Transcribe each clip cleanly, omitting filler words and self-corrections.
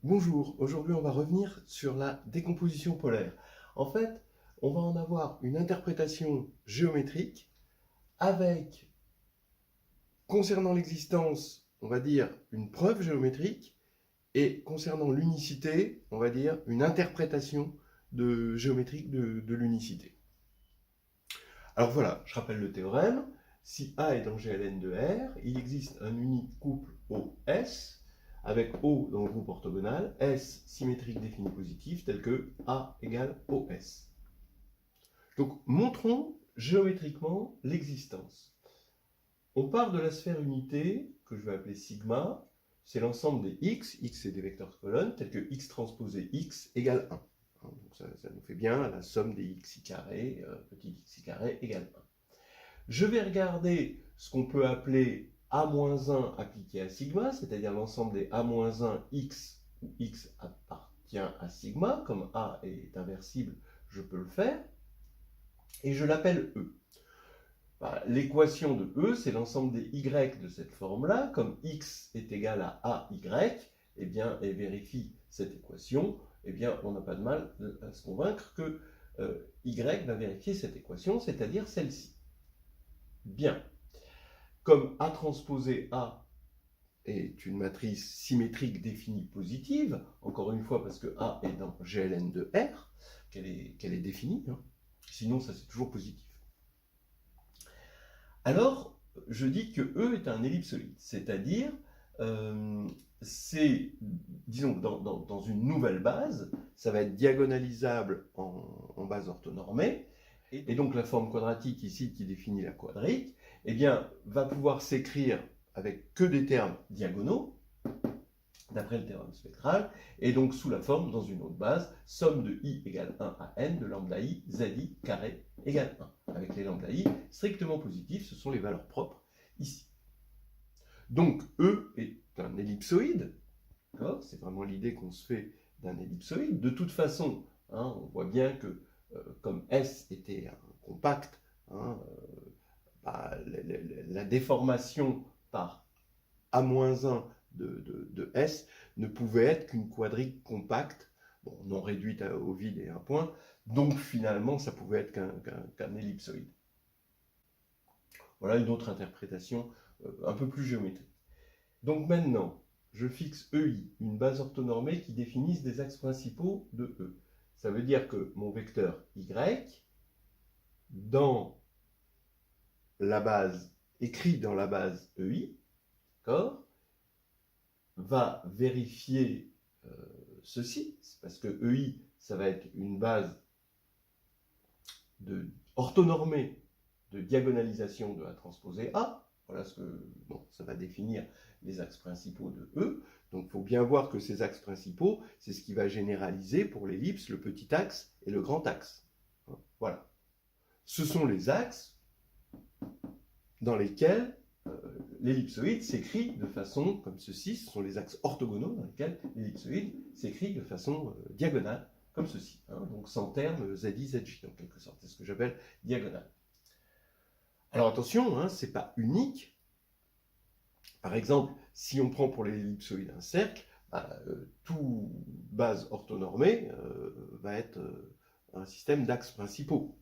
Bonjour, aujourd'hui on va revenir sur la décomposition polaire. En fait, on va en avoir une interprétation géométrique avec, concernant l'existence, on va dire une preuve géométrique, et concernant l'unicité, on va dire une interprétation géométrique de l'unicité. Alors voilà, je rappelle le théorème. Si A est dans GLN de R, il existe un unique couple OS, avec O dans le groupe orthogonal, S symétrique défini positif, tel que A égale OS. Donc, montrons géométriquement l'existence. On part de la sphère unité, que je vais appeler sigma, c'est l'ensemble des x c'est des vecteurs de colonne, tels que x transposé x égale 1. Donc ça nous fait bien la somme des xi carré, petit xi carré égale 1. Je vais regarder ce qu'on peut appeler A-1 appliqué à sigma, c'est-à-dire l'ensemble des A-1 x, où x appartient à sigma, comme A est inversible, je peux le faire, et je l'appelle E. L'équation de E, c'est l'ensemble des y de cette forme-là, comme x est égal à AY, eh bien, et vérifie cette équation, eh bien, on n'a pas de mal à se convaincre que y va vérifier cette équation, c'est-à-dire celle-ci. Bien. Comme A transposé A est une matrice symétrique définie positive, encore une fois parce que A est dans GLN de R, qu'elle est définie, hein. Sinon ça c'est toujours positif. Alors, je dis que E est un ellipsoïde, c'est-à-dire, c'est, disons, dans une nouvelle base, ça va être diagonalisable en base orthonormée, et donc la forme quadratique ici qui définit la quadrique, eh bien, va pouvoir s'écrire avec que des termes diagonaux, d'après le théorème spectral, et donc sous la forme, dans une autre base, somme de i égale 1 à n de lambda i zi carré égale 1. Avec les lambda i strictement positifs, ce sont les valeurs propres ici. Donc E est un ellipsoïde, c'est vraiment l'idée qu'on se fait d'un ellipsoïde. De toute façon, hein, on voit bien que comme S était un compact, hein, la déformation par A-1 de S ne pouvait être qu'une quadrique compacte, bon, non réduite au vide et à un point, donc finalement ça pouvait être qu'un ellipsoïde. Voilà une autre interprétation un peu plus géométrique. Donc maintenant, je fixe EI, une base orthonormée qui définisse des axes principaux de E. Ça veut dire que mon vecteur Y, dans la base, écrit dans la base EI, d'accord, va vérifier ceci, parce que EI, ça va être une base orthonormée de diagonalisation de A transposé A. Voilà ce que ça va définir les axes principaux de E. Donc il faut bien voir que ces axes principaux, c'est ce qui va généraliser pour l'ellipse le petit axe et le grand axe. Voilà. Ce sont les axes dans lesquels l'ellipsoïde s'écrit de façon comme ceci. Ce sont les axes orthogonaux dans lesquels l'ellipsoïde s'écrit de façon diagonale, comme ceci. Donc sans terme ZI, ZJ, en quelque sorte. C'est ce que j'appelle diagonale. Alors attention, ce n'est pas unique. Par exemple, si on prend pour l'ellipsoïde un cercle, tout base orthonormée va être un système d'axes principaux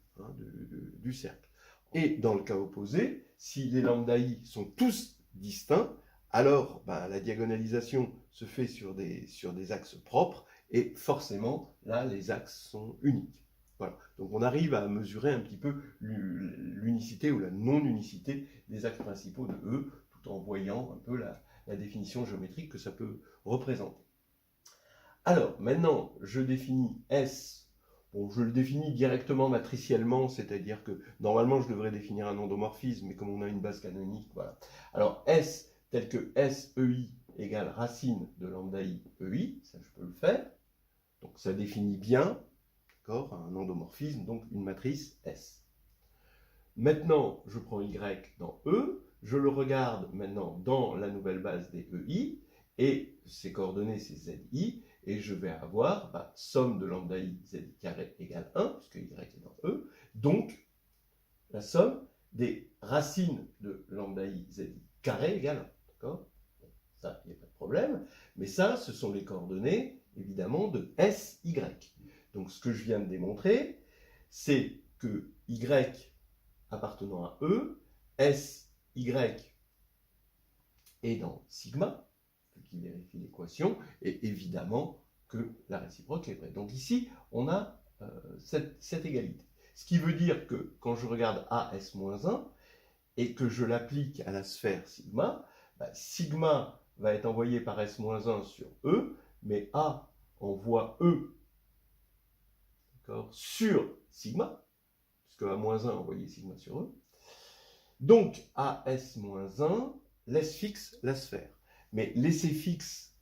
du cercle. Et dans le cas opposé, si les lambda i sont tous distincts, alors la diagonalisation se fait sur des axes propres, et forcément, là, les axes sont uniques. Voilà. Donc on arrive à mesurer un petit peu l'unicité ou la non-unicité des axes principaux de E, tout en voyant un peu la définition géométrique que ça peut représenter. Alors, maintenant, je définis S. Bon, je le définis directement matriciellement, c'est-à-dire que normalement je devrais définir un endomorphisme, mais comme on a une base canonique, voilà. Alors S tel que SEI égale racine de lambda i EI, ça je peux le faire. Donc ça définit bien, d'accord, un endomorphisme, donc une matrice S. Maintenant, je prends Y dans E, je le regarde maintenant dans la nouvelle base des EI, et ses coordonnées c'est ZI, et je vais avoir somme de lambda i zi carré égale 1, puisque y est dans E, donc la somme des racines de lambda i zi carré égale 1. D'accord ? ça, il n'y a pas de problème. Mais ça, ce sont les coordonnées, évidemment, de SY. Donc, ce que je viens de démontrer, c'est que Y appartenant à E, SY est dans sigma, qui vérifie l'équation, et évidemment que la réciproque est vraie. Donc ici, on a cette égalité. Ce qui veut dire que quand je regarde AS-1 et que je l'applique à la sphère sigma, sigma va être envoyé par S-1 sur E, mais A envoie E sur sigma, puisque A-1 a envoyé sigma sur E. Donc AS-1 laisse fixe la sphère. Mais laisser fixe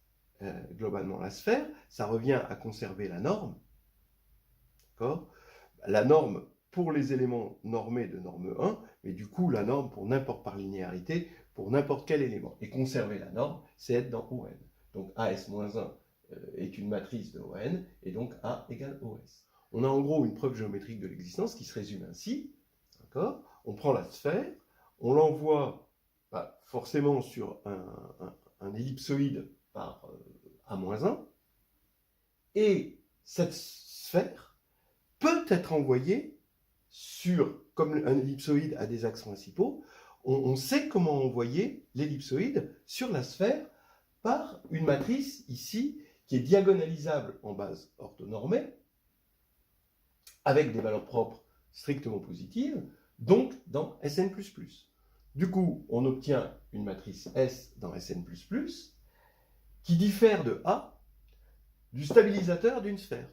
globalement la sphère, ça revient à conserver la norme. La norme pour les éléments normés de norme 1, mais du coup la norme pour n'importe par linéarité, pour n'importe quel élément. Et conserver la norme, c'est être dans ON. Donc AS-1 est une matrice de ON, et donc A égale OS. On a en gros une preuve géométrique de l'existence qui se résume ainsi. On prend la sphère, on l'envoie forcément sur un ellipsoïde par A-1, et cette sphère peut être envoyée sur, comme un ellipsoïde a des axes principaux, on sait comment envoyer l'ellipsoïde sur la sphère par une matrice ici qui est diagonalisable en base orthonormée, avec des valeurs propres strictement positives, donc dans Sn++. Du coup, on obtient une matrice S dans Sn++, qui diffère de A du stabilisateur d'une sphère,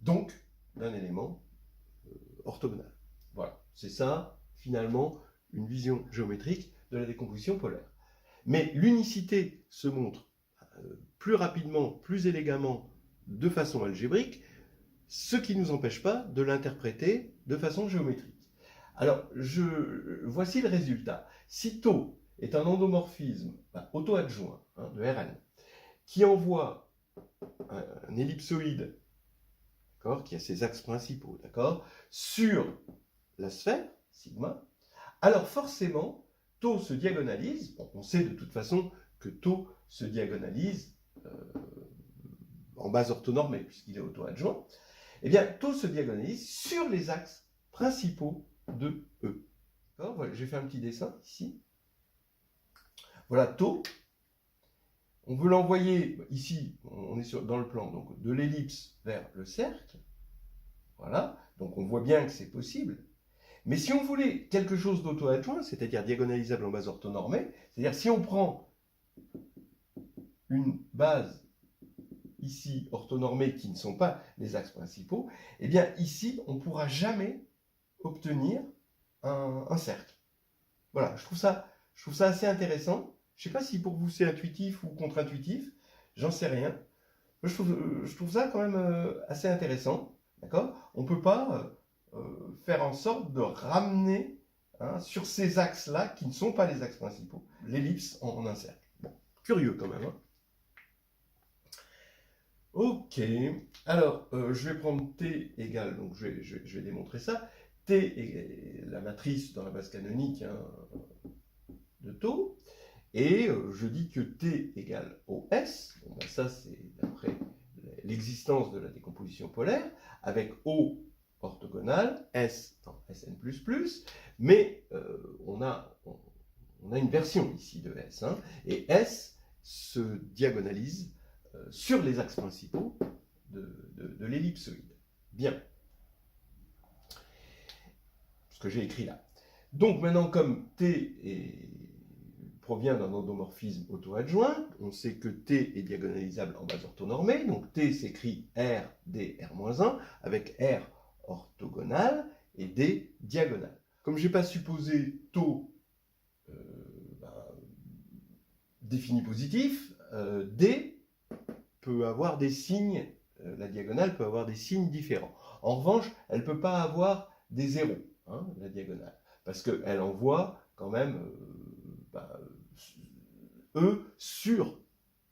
donc d'un élément orthogonal. Voilà, c'est ça, finalement, une vision géométrique de la décomposition polaire. Mais l'unicité se montre plus rapidement, plus élégamment, de façon algébrique, ce qui ne nous empêche pas de l'interpréter de façon géométrique. Alors, voici le résultat. Si tau est un endomorphisme auto-adjoint de Rn, qui envoie un ellipsoïde qui a ses axes principaux, sur la sphère, sigma, alors forcément, tau se diagonalise. Bon, on sait de toute façon que tau se diagonalise en base orthonormée, puisqu'il est auto-adjoint. Eh bien, tau se diagonalise sur les axes principaux de E. Voilà, j'ai fait un petit dessin ici. Voilà tau. On veut l'envoyer, ici, on est dans le plan, donc de l'ellipse vers le cercle. Voilà, donc on voit bien que c'est possible. Mais si on voulait quelque chose d'auto-adjoint, c'est-à-dire diagonalisable en base orthonormée, c'est-à-dire si on prend une base ici orthonormées qui ne sont pas les axes principaux, eh bien ici, on ne pourra jamais obtenir un cercle. Voilà, je trouve ça assez intéressant. Je ne sais pas si pour vous c'est intuitif ou contre-intuitif, j'en sais rien. Je trouve ça quand même assez intéressant. D'accord ? On ne peut pas faire en sorte de ramener sur ces axes-là, qui ne sont pas les axes principaux, l'ellipse en un cercle. Bon, curieux quand même. Ok, alors je vais prendre T égale, donc je vais démontrer ça. T est la matrice dans la base canonique de tau, et je dis que T égale OS, bon, ça c'est d'après l'existence de la décomposition polaire, avec O orthogonal, S dans Sn++, mais on a une version ici de S, et S se diagonalise sur les axes principaux de l'ellipsoïde. Bien. Ce que j'ai écrit là. Donc maintenant, comme T provient d'un endomorphisme auto-adjoint, on sait que T est diagonalisable en base orthonormée, donc T s'écrit R, D, R-1, avec R orthogonal et D diagonal. Comme je n'ai pas supposé tau défini positif, D peut avoir des signes, la diagonale peut avoir des signes différents. En revanche, elle ne peut pas avoir des zéros, la diagonale, parce qu'elle envoie quand même E sur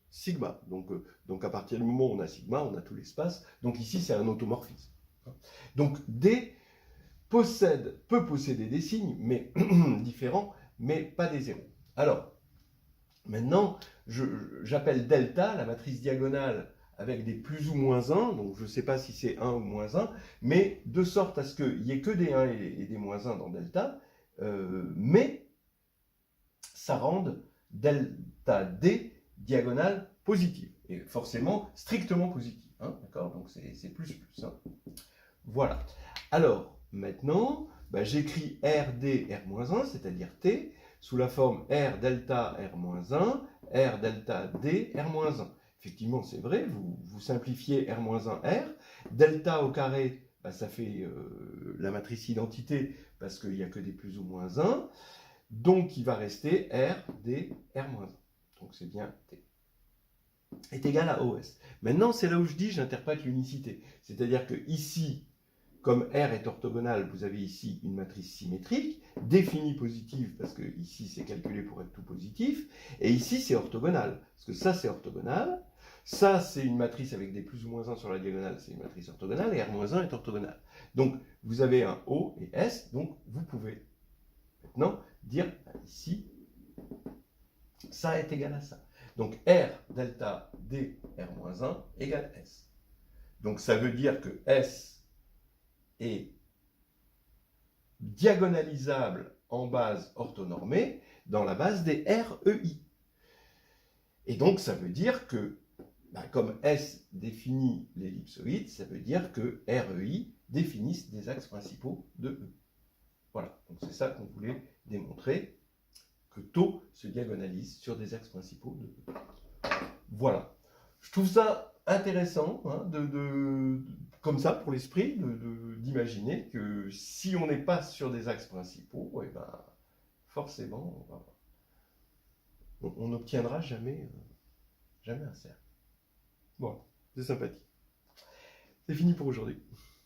sigma. Donc à partir du moment où on a sigma, on a tout l'espace. Donc ici, c'est un automorphisme. Donc D peut posséder des signes mais différents, mais pas des zéros. Alors, Maintenant, j'appelle delta la matrice diagonale avec des plus ou moins 1, donc je ne sais pas si c'est 1 ou moins 1, mais de sorte à ce qu'il n'y ait que des 1 et des moins 1 dans delta, mais ça rende delta D diagonale positive, et forcément strictement positive, hein, d'accord? Donc c'est plus plus, hein. Voilà. Alors, maintenant, bah, j'écris RD R-1, c'est-à-dire T, sous la forme R delta R-1, R delta D R-1. Effectivement, c'est vrai, vous simplifiez R-1 R. Delta au carré, bah, ça fait la matrice identité parce qu'il n'y a que des plus ou moins 1. Donc, il va rester R, D, R-1. Donc, c'est bien T. Est égal à OS. Maintenant, c'est là où je dis j'interprète l'unicité. C'est-à-dire que ici, comme R est orthogonal, vous avez ici une matrice symétrique, définie positive, parce que ici c'est calculé pour être tout positif, et ici c'est orthogonal, parce que ça c'est orthogonal, ça c'est une matrice avec des plus ou moins 1 sur la diagonale, c'est une matrice orthogonale, et R-1 est orthogonal. Donc vous avez un O et S, donc vous pouvez maintenant dire ici, ça est égal à ça. Donc R delta D R-1 égale S. Donc ça veut dire que S est diagonalisable en base orthonormée dans la base des REI. Et donc ça veut dire que, bah, comme S définit l'ellipsoïde, ça veut dire que REI définissent des axes principaux de E. Voilà, donc c'est ça qu'on voulait démontrer, que tau se diagonalise sur des axes principaux de E. Voilà. Je trouve ça intéressant, hein, comme ça, pour l'esprit, d'imaginer que si on n'est pas sur des axes principaux, eh ben, forcément, on n'obtiendra jamais, jamais un cercle. Bon, c'est sympathique. C'est fini pour aujourd'hui.